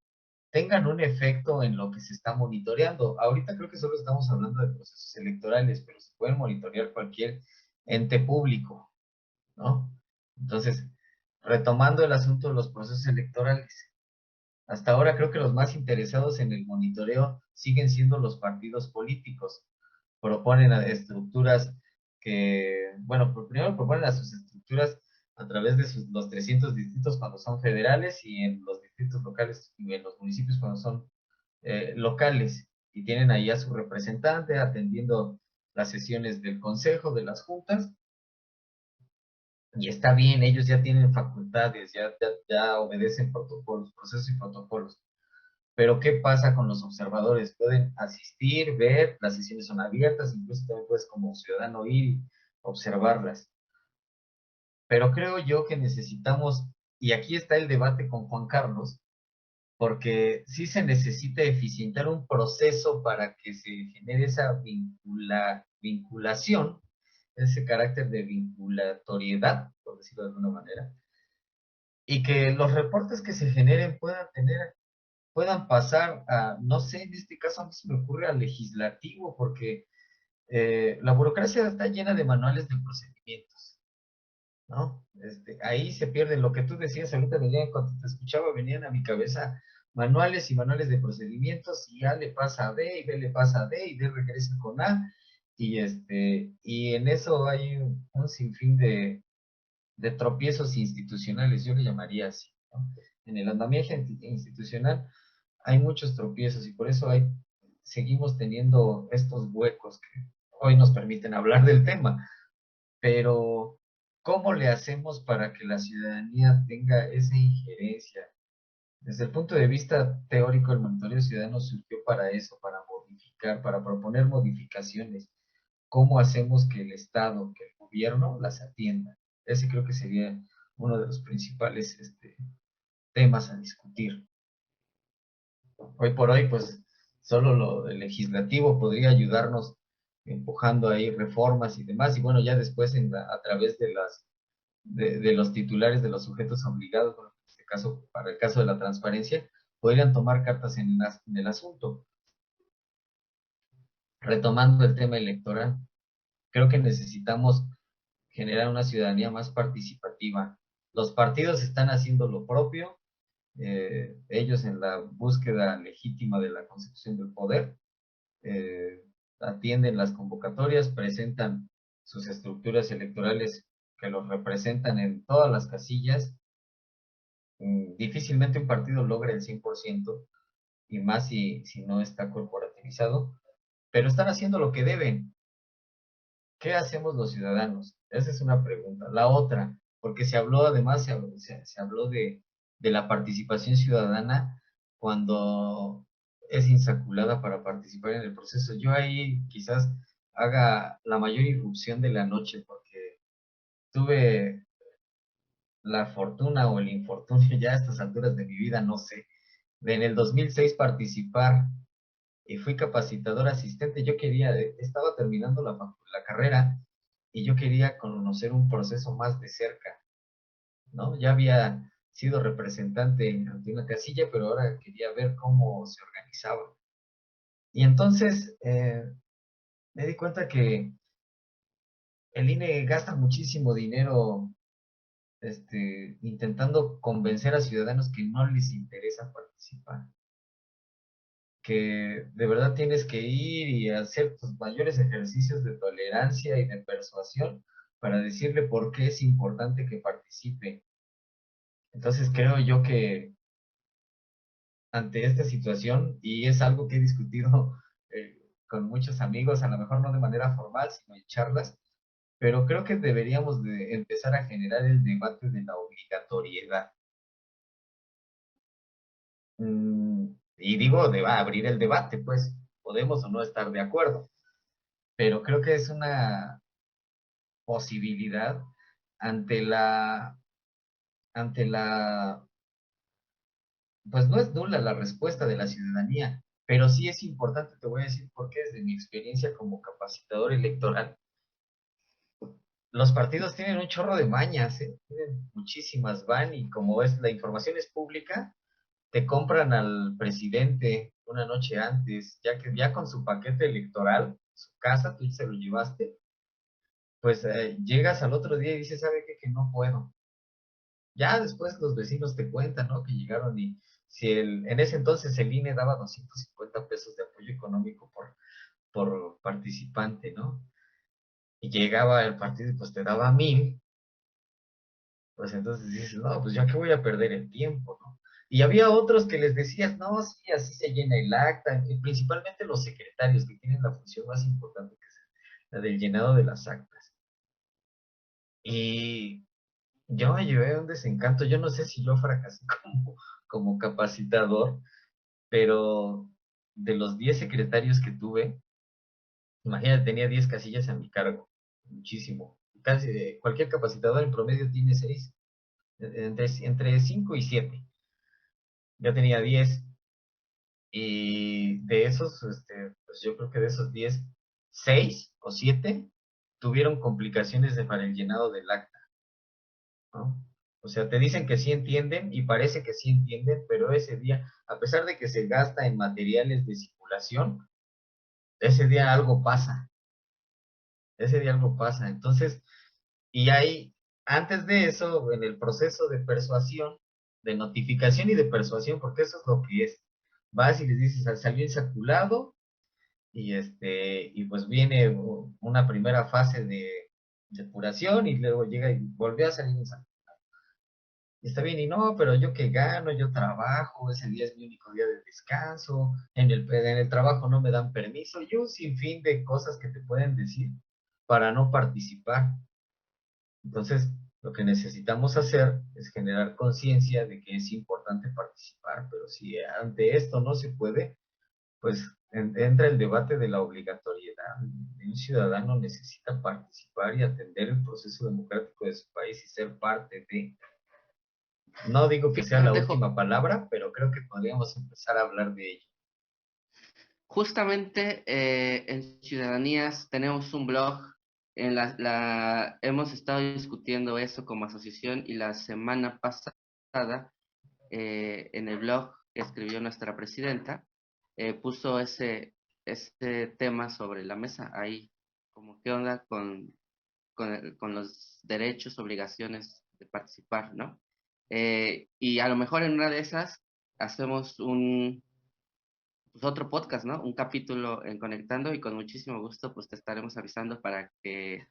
F: tengan un efecto en lo que se está monitoreando. Ahorita creo que solo estamos hablando de procesos electorales, pero se pueden monitorear cualquier ente público, ¿no? Entonces, retomando el asunto de los procesos electorales, hasta ahora creo que los más interesados en el monitoreo siguen siendo los partidos políticos. Proponen estructuras bueno, primero proponen a sus estructuras a través de los 300 distritos cuando son federales y en los distritos locales y en los municipios cuando son locales, y tienen ahí a su representante atendiendo las sesiones del consejo, de las juntas, y está bien, ellos ya tienen facultades, ya obedecen protocolos, procesos y protocolos. Pero ¿qué pasa con los observadores? Pueden asistir, ver, las sesiones son abiertas, incluso también puedes como ciudadano ir y observarlas. Pero creo yo que necesitamos, y aquí está el debate con Juan Carlos, porque sí se necesita eficientar un proceso para que se genere esa vinculación, ese carácter de vinculatoriedad, por decirlo de alguna manera, y que los reportes que se generen puedan pasar a, no sé, en este caso a mí se me ocurre al legislativo, porque la burocracia está llena de manuales de procedimientos, ¿no? Ahí se pierde lo que tú decías ahorita, cuando te escuchaba, venían a mi cabeza manuales y manuales de procedimientos, y A le pasa a B, y B le pasa a D, y D regresa con A, y en eso hay un sinfín de tropiezos institucionales, yo le llamaría así, ¿no? En el andamiaje institucional hay muchos tropiezos, y por eso seguimos teniendo estos huecos que hoy nos permiten hablar del tema. Pero, ¿cómo le hacemos para que la ciudadanía tenga esa injerencia? Desde el punto de vista teórico, el monitoreo ciudadano surgió para eso, para modificar, para proponer modificaciones. ¿Cómo hacemos que el Estado, que el gobierno las atienda? Ese creo que sería uno de los principales temas a discutir. Hoy por hoy, pues, solo lo del legislativo podría ayudarnos empujando ahí reformas y demás, y bueno, ya después a través de los titulares de los sujetos obligados, bueno, en este caso, para el caso de la transparencia, podrían tomar cartas en el asunto. Retomando el tema electoral, creo que necesitamos generar una ciudadanía más participativa. Los partidos están haciendo lo propio, ellos en la búsqueda legítima de la consecución del poder, atienden las convocatorias, presentan sus estructuras electorales que los representan en todas las casillas. Difícilmente un partido logra el 100%, y más si no está corporativizado, pero están haciendo lo que deben. ¿Qué hacemos los ciudadanos? Esa es una pregunta. La otra, porque se habló, además, se habló de la participación ciudadana cuando es insaculada para participar en el proceso. Yo ahí quizás haga la mayor irrupción de la noche, porque tuve la fortuna o el infortunio, ya a estas alturas de mi vida, no sé, de en el 2006 participar, y fui capacitador asistente. Yo quería, estaba terminando la carrera, y yo quería conocer un proceso más de cerca, ¿no? Ya había sido representante ante una casilla, pero ahora quería ver cómo se organizaba. Y entonces me di cuenta que el INE gasta muchísimo dinero intentando convencer a ciudadanos que no les interesa participar, que de verdad tienes que ir y hacer tus mayores ejercicios de tolerancia y de persuasión para decirle por qué es importante que participe. Entonces creo yo que ante esta situación, y es algo que he discutido con muchos amigos, a lo mejor no de manera formal, sino en charlas, pero creo que deberíamos de empezar a generar el debate de la obligatoriedad. Y digo, abrir el debate, pues podemos o no estar de acuerdo, pero creo que es una posibilidad ante la, pues no es nula la respuesta de la ciudadanía, pero sí es importante. Te voy a decir por qué, desde mi experiencia como capacitador electoral. Los partidos tienen un chorro de mañas, tienen muchísimas, van, y como la información es pública, te compran al presidente una noche antes, ya con su paquete electoral, su casa, tú se lo llevaste, pues llegas al otro día y dices, ¿sabe qué? Que no puedo. Ya después los vecinos te cuentan, ¿no? Que llegaron, y si en ese entonces el INE daba 250 pesos de apoyo económico por participante, ¿no? Y llegaba el partido y pues te daba 1,000, pues entonces dices, no, pues ya que voy a perder el tiempo, ¿no? Y había otros que les decías, no, sí, así se llena el acta, y principalmente los secretarios, que tienen la función más importante, que es la del llenado de las actas. Y yo me llevé un desencanto, yo no sé si yo fracasé como capacitador, pero de los 10 secretarios que tuve, imagínate, tenía 10 casillas a mi cargo, muchísimo. Casi cualquier capacitador en promedio tiene 6, entre 5 y 7. Yo tenía 10 y de esos, pues yo creo que de esos 10, 6 o 7 tuvieron complicaciones para el llenado del acta, ¿no? O sea, te dicen que sí entienden y parece que sí entienden, pero ese día, a pesar de que se gasta en materiales de simulación, ese día algo pasa, ese día algo pasa. Entonces, y hay, antes de eso, en el proceso de persuasión, de notificación y de persuasión, porque eso es lo que es, vas y les dices, salió insaculado, y pues viene una primera fase de depuración y luego llega y volvió a salir insaculado. Y está bien, y no, pero yo que gano, yo trabajo, ese día es mi único día de descanso, en el trabajo no me dan permiso, y un sinfín de cosas que te pueden decir para no participar. Entonces, lo que necesitamos hacer es generar conciencia de que es importante participar, pero si ante esto no se puede, pues entra el debate de la obligatoriedad. Un ciudadano necesita participar y atender el proceso democrático de su país y ser parte de. No digo que sea la
C: Fíjate,
F: última palabra, pero creo que podríamos empezar a hablar de ello.
C: justamente en Ciudadanías tenemos un blog, hemos estado discutiendo eso como asociación y la semana pasada en el blog que escribió nuestra presidenta, puso ese tema sobre la mesa ahí, como qué onda con los derechos, obligaciones de participar, ¿no? Y a lo mejor en una de esas hacemos pues otro podcast, ¿no? Un capítulo en Conectando y con muchísimo gusto pues te estaremos avisando para que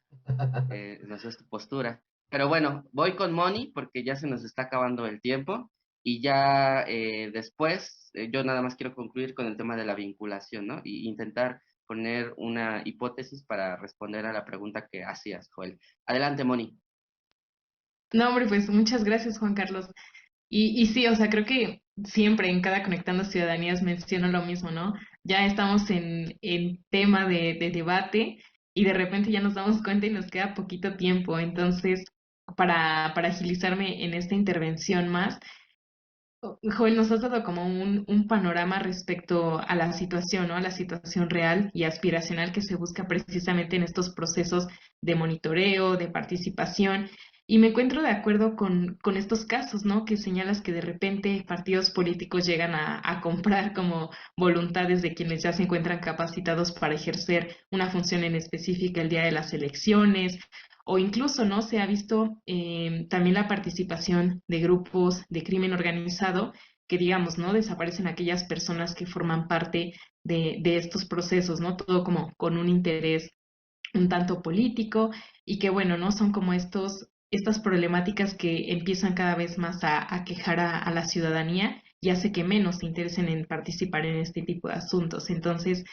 C: nos des tu postura. Pero bueno, voy con Moni porque ya se nos está acabando el tiempo y ya después yo nada más quiero concluir con el tema de la vinculación, ¿no? Y intentar poner una hipótesis para responder a la pregunta que hacías, Joel. Adelante, Moni.
E: No, hombre, pues muchas gracias, Juan Carlos. Y sí, o sea, creo que siempre en cada Conectando Ciudadanías menciono lo mismo, ¿no? Ya estamos en tema de debate y de repente ya nos damos cuenta y nos queda poquito tiempo. Entonces, para agilizarme en esta intervención más, Joel, nos has dado como un panorama respecto a la situación, ¿no? A la situación real y aspiracional que se busca precisamente en estos procesos de monitoreo, de participación. Y me encuentro de acuerdo con estos casos, ¿no? Que señalas que de repente partidos políticos llegan a comprar como voluntades de quienes ya se encuentran capacitados para ejercer una función en específica el día de las elecciones o incluso, ¿no? Se ha visto también la participación de grupos de crimen organizado que, digamos, ¿no? Desaparecen aquellas personas que forman parte de estos procesos, ¿no? Todo como con un interés un tanto político y que, bueno, ¿no? Son como estas problemáticas que empiezan cada vez más a quejar a la ciudadanía y hace que menos se interesen en participar en este tipo de asuntos. Entonces,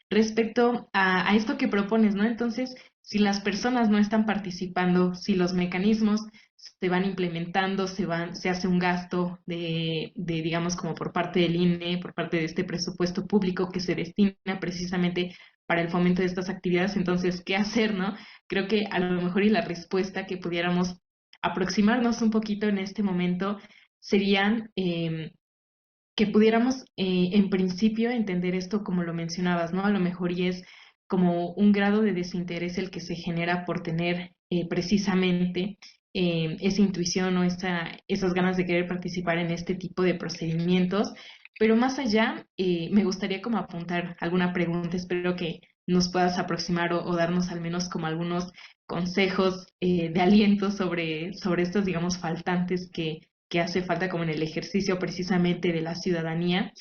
E: respecto a esto que propones, ¿no? Entonces, si las personas no están participando, si los mecanismos se van implementando, se hace un gasto digamos, como por parte del INE, por parte de este presupuesto público que se destina precisamente para el fomento de estas actividades, entonces, ¿qué hacer, no? Creo que a lo mejor y la respuesta que pudiéramos aproximarnos un poquito en este momento serían que pudiéramos en principio entender esto como lo mencionabas, ¿no? A lo mejor y es como un grado de desinterés el que se genera por tener precisamente esa intuición o esas ganas de querer participar en este tipo de procedimientos. Pero más allá, me gustaría como apuntar alguna pregunta, espero que nos puedas aproximar o darnos al menos como algunos consejos de aliento sobre estos, digamos, faltantes que hace falta como en el ejercicio precisamente de la ciudadanía.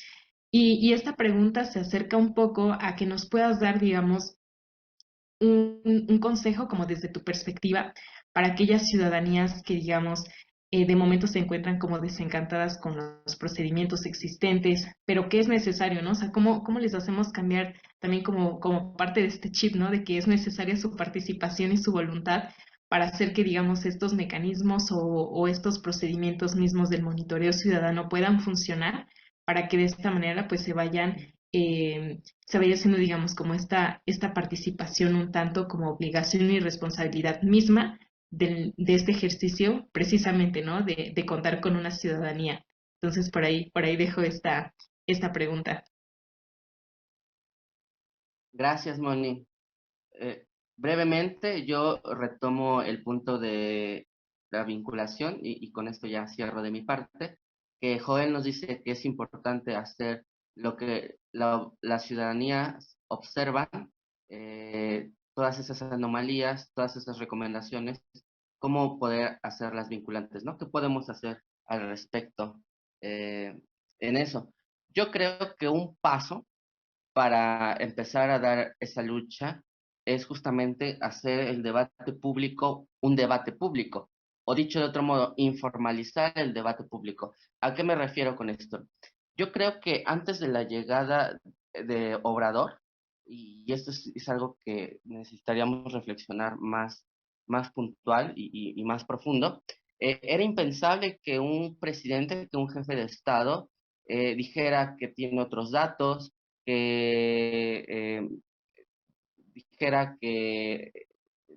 E: Y esta pregunta se acerca un poco a que nos puedas dar, digamos, un consejo como desde tu perspectiva para aquellas ciudadanías que, digamos, de momento se encuentran como desencantadas con los procedimientos existentes, pero ¿qué es necesario, no? O sea, ¿cómo les hacemos cambiar también como parte de este chip, ¿no? De que es necesaria su participación y su voluntad para hacer que, digamos, estos mecanismos o estos procedimientos mismos del monitoreo ciudadano puedan funcionar para que de esta manera pues se vaya haciendo, digamos, como esta participación un tanto como obligación y responsabilidad misma de este ejercicio, precisamente, ¿no? De contar con una ciudadanía. Entonces, por ahí dejo esta pregunta.
C: Gracias, Moni. Eh, Brevemente, yo retomo el punto de la vinculación y con esto ya cierro de mi parte, que Joel nos dice que es importante hacer lo que las ciudadanías observan, todas esas anomalías, todas esas recomendaciones, cómo poder hacerlas vinculantes, ¿no? ¿Qué podemos hacer al respecto en eso? Yo creo que un paso para empezar a dar esa lucha es justamente hacer el debate público un debate público, o dicho de otro modo, informalizar el debate público. ¿A qué me refiero con esto? Yo creo que antes de la llegada de Obrador, y esto es algo que necesitaríamos reflexionar más puntual y más profundo, era impensable que un presidente, que un jefe de Estado dijera que tiene otros datos, que dijera que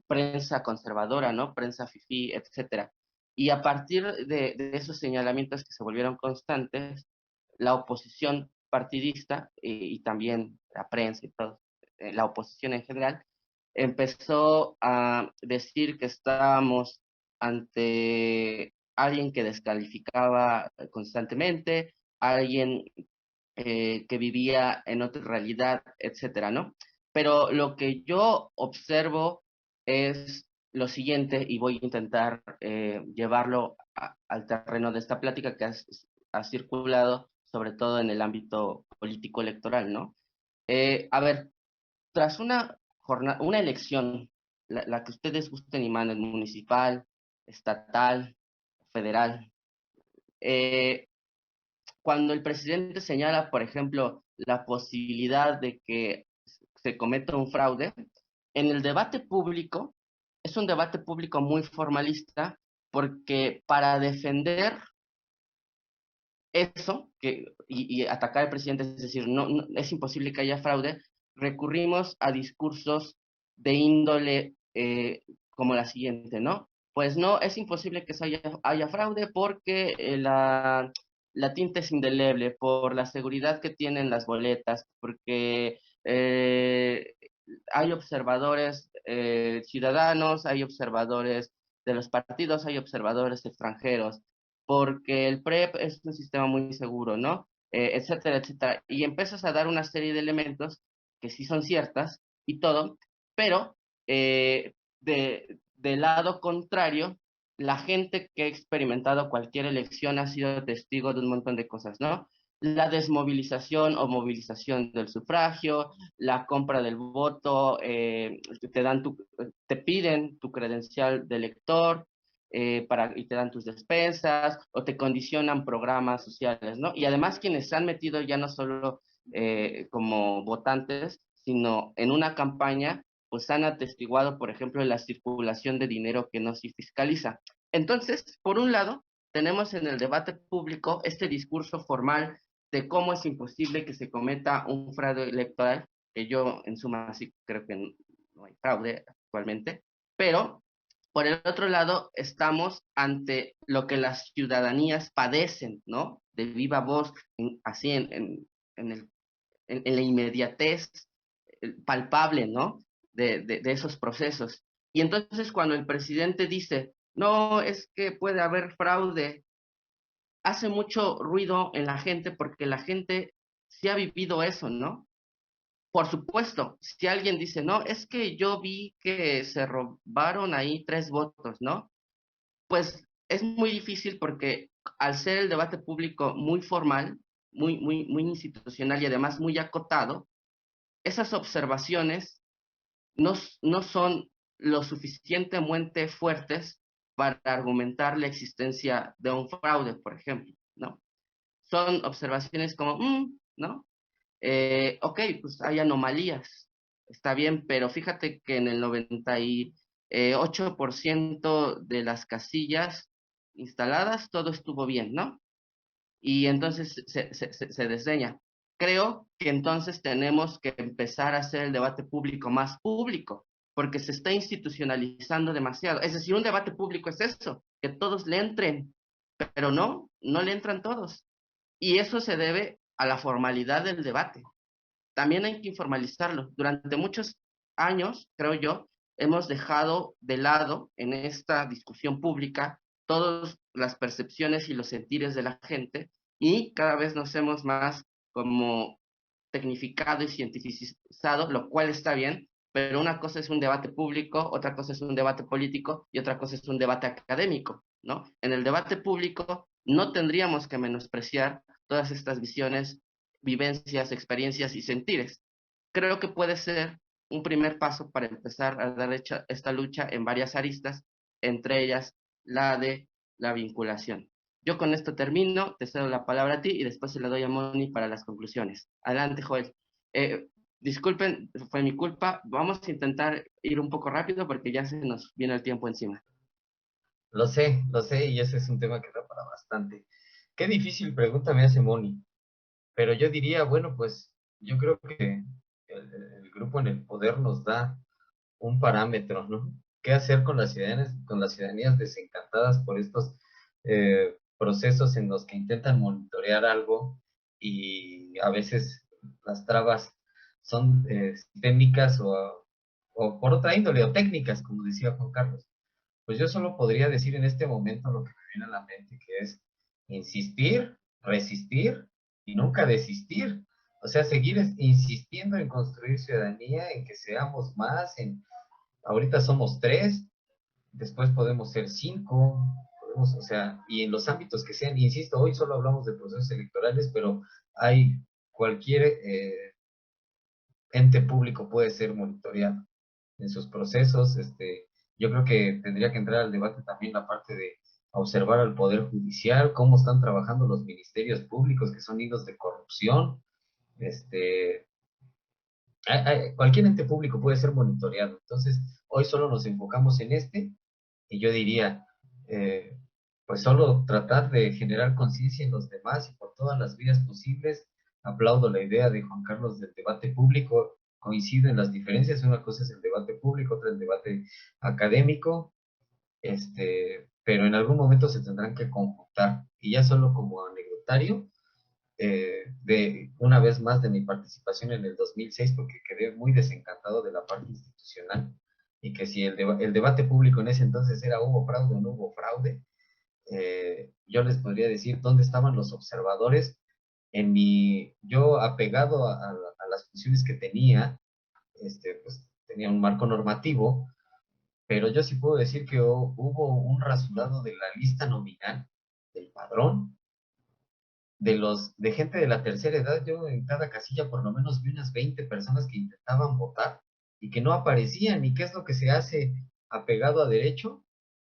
C: prensa conservadora, ¿no? Prensa fifí, etcétera. Y a partir de esos señalamientos que se volvieron constantes, la oposición partidista y también la prensa y todo, la oposición en general, empezó a decir que estábamos ante alguien que descalificaba constantemente, alguien que vivía en otra realidad, etcétera, ¿no? Pero lo que yo observo es lo siguiente, y voy a intentar llevarlo al terreno de esta plática que ha circulado, sobre todo en el ámbito político electoral, ¿no? A ver, tras una elección, la que ustedes gusten y manden, municipal, estatal, federal, eh, cuando el presidente señala, por ejemplo, la posibilidad de que se cometa un fraude, en el debate público, es un debate público muy formalista, porque para defender eso y atacar al presidente, es decir, no, es imposible que haya fraude, recurrimos a discursos de índole como la siguiente, ¿no? Pues no, es imposible que haya fraude porque la tinta es indeleble, por la seguridad que tienen las boletas, porque hay observadores ciudadanos, hay observadores de los partidos, hay observadores extranjeros, porque el PREP es un sistema muy seguro, ¿no? Etcétera, etcétera. Y empiezas a dar una serie de elementos que sí son ciertas y todo, pero del lado contrario, la gente que ha experimentado cualquier elección ha sido testigo de un montón de cosas, ¿no? La desmovilización o movilización del sufragio, la compra del voto, te piden tu credencial de elector, y te dan tus despensas o te condicionan programas sociales, ¿no? Y además quienes se han metido ya no solo como votantes, sino en una campaña, pues han atestiguado, por ejemplo, la circulación de dinero que no se fiscaliza. Entonces, por un lado, tenemos en el debate público este discurso formal de cómo es imposible que se cometa un fraude electoral, que yo en suma sí creo que no hay fraude actualmente, pero por el otro lado, estamos ante lo que las ciudadanías padecen, ¿no? De viva voz, así en la inmediatez palpable, ¿no? De esos procesos. Y entonces cuando el presidente dice, no, es que puede haber fraude, hace mucho ruido en la gente porque la gente sí ha vivido eso, ¿no? Por supuesto, si alguien dice, no, es que yo vi que se robaron ahí 3 votos, ¿no? Pues es muy difícil porque al ser el debate público muy formal, muy institucional y además muy acotado, esas observaciones no son lo suficientemente fuertes para argumentar la existencia de un fraude, por ejemplo, ¿no? Son observaciones como, ¿no? Ok, pues hay anomalías, está bien, pero fíjate que en el 98% de las casillas instaladas todo estuvo bien, ¿no? Y entonces se desdeña. Creo que entonces tenemos que empezar a hacer el debate público más público, porque se está institucionalizando demasiado. Es decir, un debate público es eso, que todos le entren, pero no le entran todos. Y eso se debe a la formalidad del debate. También hay que informalizarlo. Durante muchos años, creo yo, hemos dejado de lado en esta discusión pública todas las percepciones y los sentires de la gente y cada vez nos hemos más como tecnificado y cientificizado, lo cual está bien, pero una cosa es un debate público, otra cosa es un debate político y otra cosa es un debate académico, ¿no? En el debate público no tendríamos que menospreciar todas estas visiones, vivencias, experiencias y sentires. Creo que puede ser un primer paso para empezar a dar esta lucha en varias aristas, entre ellas la de la vinculación. Yo con esto termino, te cedo la palabra a ti y después se la doy a Moni para las conclusiones. Adelante, Joel. Disculpen, fue mi culpa. Vamos a intentar ir un poco rápido porque ya se nos viene el tiempo encima.
F: Lo sé, y ese es un tema que da para bastante. Qué difícil pregunta me hace Moni, pero yo diría, bueno, pues yo creo que el grupo en el poder nos da un parámetro, ¿no? ¿Qué hacer con las ciudadanías desencantadas por estos procesos en los que intentan monitorear algo y a veces las trabas son sistémicas o por otra índole o técnicas, como decía Juan Carlos? Pues yo solo podría decir en este momento lo que me viene a la mente, que es insistir, resistir y nunca desistir. O sea, seguir insistiendo en construir ciudadanía, en que seamos más, ahorita somos 3, después podemos ser 5, o sea, y en los ámbitos que sean, insisto, hoy solo hablamos de procesos electorales, pero hay cualquier ente público puede ser monitoreado en sus procesos. Yo creo que tendría que entrar al debate también la parte de observar al Poder Judicial, cómo están trabajando los ministerios públicos, que son hilos de corrupción. Cualquier ente público puede ser monitoreado. Entonces, hoy solo nos enfocamos en y yo diría, pues solo tratar de generar conciencia en los demás y por todas las vías posibles. Aplaudo la idea de Juan Carlos del debate público, coincido en las diferencias, una cosa es el debate público, otra el debate académico, pero en algún momento se tendrán que conjuntar. Y ya solo como anecdotario, de una vez más de mi participación en el 2006, porque quedé muy desencantado de la parte institucional, y que si el debate público en ese entonces era hubo fraude o no hubo fraude, yo les podría decir dónde estaban los observadores yo apegado a las funciones que tenía, pues tenía un marco normativo, pero yo sí puedo decir que hubo un rasurado de la lista nominal del padrón, de gente de la tercera edad. Yo en cada casilla por lo menos vi unas 20 personas que intentaban votar y que no aparecían. ¿Y qué es lo que se hace apegado a derecho?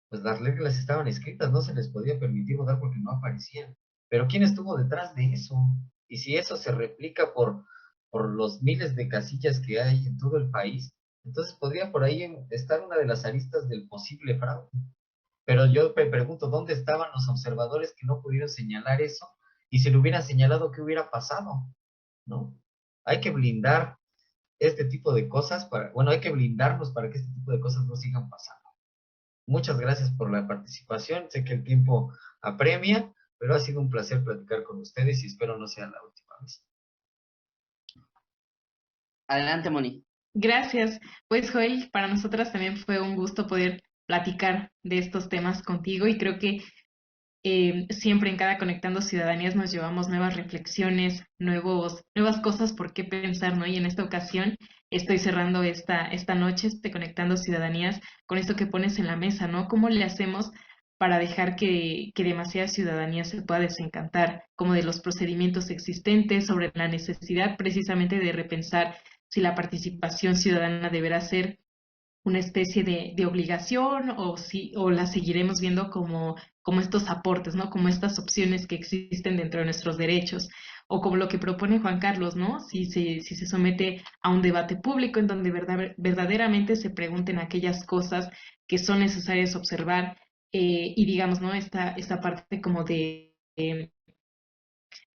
F: Pues las reglas estaban escritas, no se les podía permitir votar porque no aparecían. Pero ¿quién estuvo detrás de eso? Y si eso se replica por los miles de casillas que hay en todo el país, entonces podría por ahí estar una de las aristas del posible fraude. Pero yo me pregunto, ¿dónde estaban los observadores que no pudieron señalar eso? Y si lo hubieran señalado, ¿qué hubiera pasado? ¿No? Hay que blindar este tipo de cosas, hay que blindarnos para que este tipo de cosas no sigan pasando. Muchas gracias por la participación. Sé que el tiempo apremia, pero ha sido un placer platicar con ustedes y espero no sea la última vez.
C: Adelante, Moni.
E: Gracias. Pues Joel, para nosotras también fue un gusto poder platicar de estos temas contigo y creo que siempre en cada Conectando Ciudadanías nos llevamos nuevas reflexiones, nuevas cosas por qué pensar, ¿no? Y en esta ocasión estoy cerrando esta noche, Conectando Ciudadanías, con esto que pones en la mesa, ¿no? ¿Cómo le hacemos para dejar que demasiada ciudadanía se pueda desencantar, como de los procedimientos existentes, sobre la necesidad precisamente de repensar si la participación ciudadana deberá ser una especie de obligación o la seguiremos viendo como estos aportes, ¿no? Como estas opciones que existen dentro de nuestros derechos, o como lo que propone Juan Carlos, ¿no? Si se somete a un debate público en donde verdaderamente se pregunten aquellas cosas que son necesarias observar, y digamos, ¿no? Esta parte como de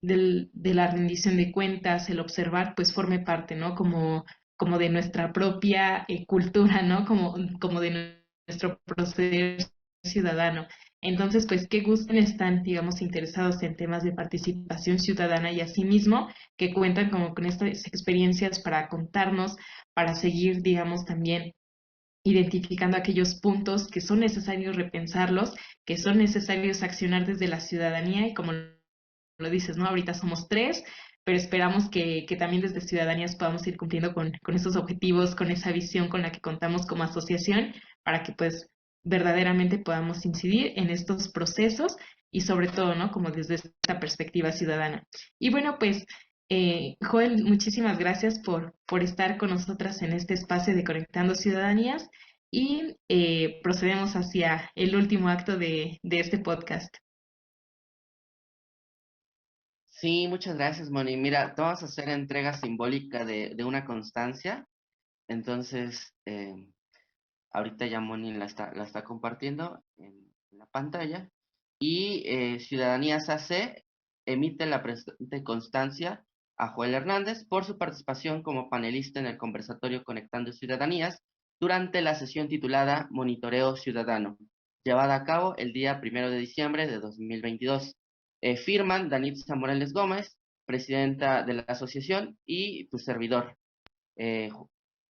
E: la rendición de cuentas, el observar, pues forme parte, ¿no? Como de nuestra propia cultura, ¿no? Como de nuestro proceder ciudadano. Entonces, pues qué gusto están, digamos, interesados en temas de participación ciudadana y asimismo que cuentan como con estas experiencias para contarnos, para seguir, digamos, también identificando aquellos puntos que son necesarios repensarlos, que son necesarios accionar desde la ciudadanía y como lo dices, ¿no? Ahorita somos 3, pero esperamos que también desde Ciudadanías podamos ir cumpliendo con esos objetivos, con esa visión con la que contamos como asociación, para que pues verdaderamente podamos incidir en estos procesos y sobre todo, ¿no? Como desde esta perspectiva ciudadana. Y bueno, pues, Joel, muchísimas gracias por estar con nosotras en este espacio de Conectando Ciudadanías y procedemos hacia el último acto de este podcast.
C: Sí, muchas gracias, Moni. Mira, te vamos a hacer entrega simbólica de una constancia. Entonces, ahorita ya Moni la está compartiendo en la pantalla. Y Ciudadanías AC emite la presente constancia a Joel Hernández por su participación como panelista en el conversatorio Conectando Ciudadanías durante la sesión titulada Monitoreo Ciudadano, llevada a cabo el día 1 de diciembre de 2022. Firman Danitza Morales Gómez, presidenta de la asociación, y tu servidor.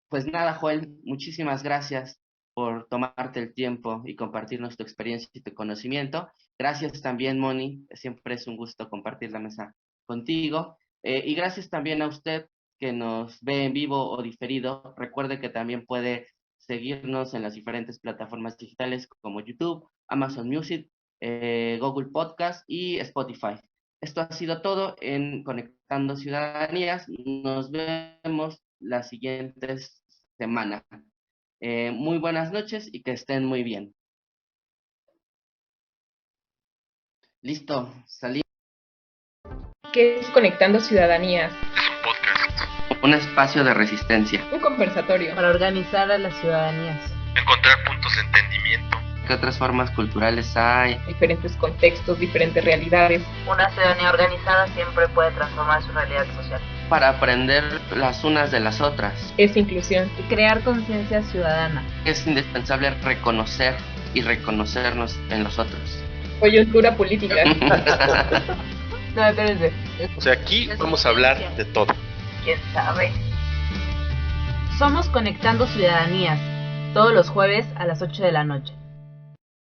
C: Pues nada, Joel, muchísimas gracias por tomarte el tiempo y compartirnos tu experiencia y tu conocimiento. Gracias también, Moni, siempre es un gusto compartir la mesa contigo. Y gracias también a usted que nos ve en vivo o diferido. Recuerde que también puede seguirnos en las diferentes plataformas digitales como YouTube, Amazon Music, Google Podcast y Spotify. Esto ha sido todo en Conectando Ciudadanías. Nos vemos la siguiente semana. Muy buenas noches y que estén muy bien. Listo, salí.
A: ¿Qué es Conectando Ciudadanías?
B: Es un podcast.
C: Un espacio de resistencia.
A: Un conversatorio.
D: Para organizar a las ciudadanías.
B: Encontrar puntos de entendimiento.
C: ¿Qué otras formas culturales hay?
A: Diferentes contextos, diferentes realidades.
D: Una ciudadanía organizada siempre puede transformar su realidad social.
C: Para aprender las unas de las otras.
A: Es inclusión.
D: Y crear conciencia ciudadana.
C: Es indispensable reconocer y reconocernos en los otros.
A: Coyuntura política.
D: No, espérense.
B: O sea, aquí vamos a hablar de todo.
D: ¿Quién sabe? Somos Conectando Ciudadanías, todos los jueves a las 8 de la noche.